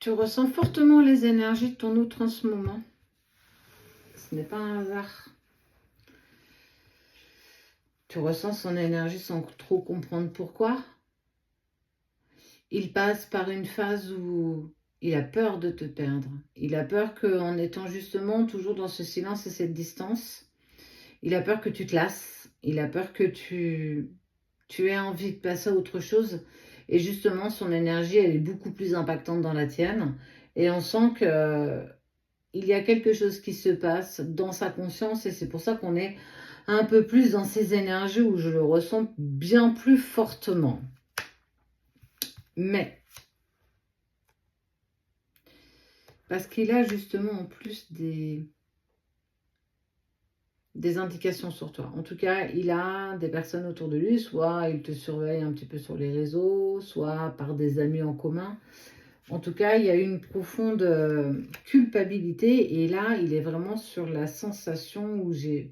Tu ressens fortement les énergies de ton autre en ce moment. Ce n'est pas un hasard. Tu ressens son énergie sans trop comprendre pourquoi. Il passe par une phase où il a peur de te perdre. Il a peur qu'en étant justement toujours dans ce silence et cette distance, il a peur que tu te lasses. Il a peur que tu aies envie de passer à autre chose. Et justement, son énergie, elle est beaucoup plus impactante dans la tienne. Et on sent que il y a quelque chose qui se passe dans sa conscience et c'est pour ça qu'on est un peu plus dans ces énergies où je le ressens bien plus fortement. Mais, parce qu'il a justement en plus des indications sur toi. En tout cas, il a des personnes autour de lui, soit il te surveille un petit peu sur les réseaux, soit par des amis en commun. En tout cas, il y a une profonde culpabilité et là, il est vraiment sur la sensation où j'ai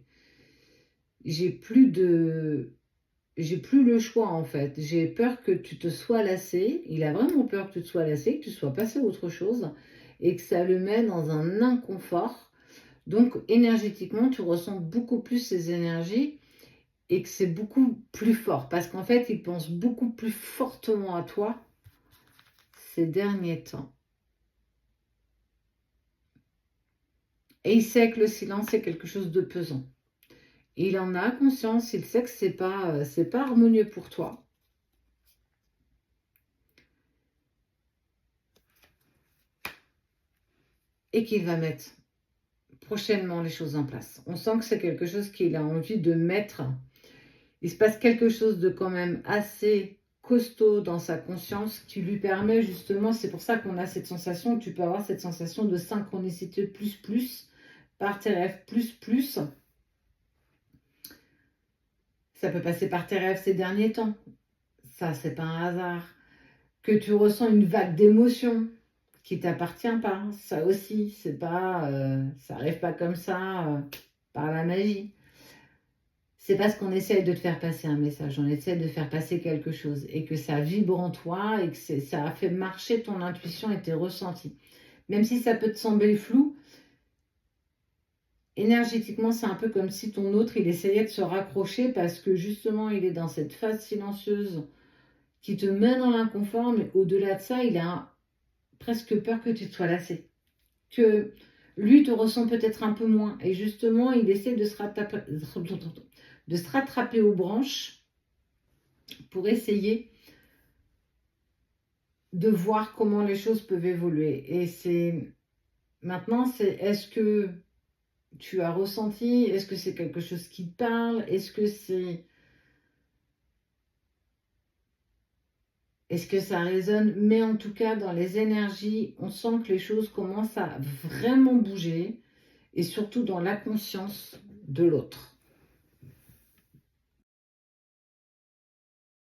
plus le choix en fait. J'ai peur que tu te sois lassé. Il a vraiment peur que tu te sois lassé, que tu sois passé à autre chose et que ça le met dans un inconfort. Donc énergétiquement, tu ressens beaucoup plus ces énergies et que c'est beaucoup plus fort parce qu'en fait, il pense beaucoup plus fortement à toi ces derniers temps. Et il sait que le silence est quelque chose de pesant. Il en a conscience, il sait que c'est pas harmonieux pour toi. Et qu'il va mettre prochainement les choses en place. On sent que c'est quelque chose qu'il a envie de mettre. Il se passe quelque chose de quand même assez costaud dans sa conscience qui lui permet justement, c'est pour ça qu'on a cette sensation, tu peux avoir cette sensation de synchronicité plus, par tes rêves plus. Ça peut passer par tes rêves ces derniers temps. Ça, c'est pas un hasard. Que tu ressens une vague d'émotions qui t'appartient pas. Ça aussi, c'est pas, ça arrive pas comme ça par la magie. C'est parce qu'on essaye de te faire passer un message, on essaie de faire passer quelque chose et que ça vibre en toi et que ça a fait marcher ton intuition et tes ressentis. Même si ça peut te sembler flou, énergétiquement, c'est un peu comme si ton autre, il essayait de se raccrocher parce que justement, il est dans cette phase silencieuse qui te met dans l'inconfort, mais au-delà de ça, il a presque peur que tu te sois lassé. Que lui te ressent peut-être un peu moins. Et justement, il essaie de se rattraper aux branches pour essayer de voir comment les choses peuvent évoluer. Et est-ce que tu as ressenti, est-ce que c'est quelque chose qui te parle, est-ce que ça résonne? Mais en tout cas, dans les énergies, on sent que les choses commencent à vraiment bouger et surtout dans la conscience de l'autre.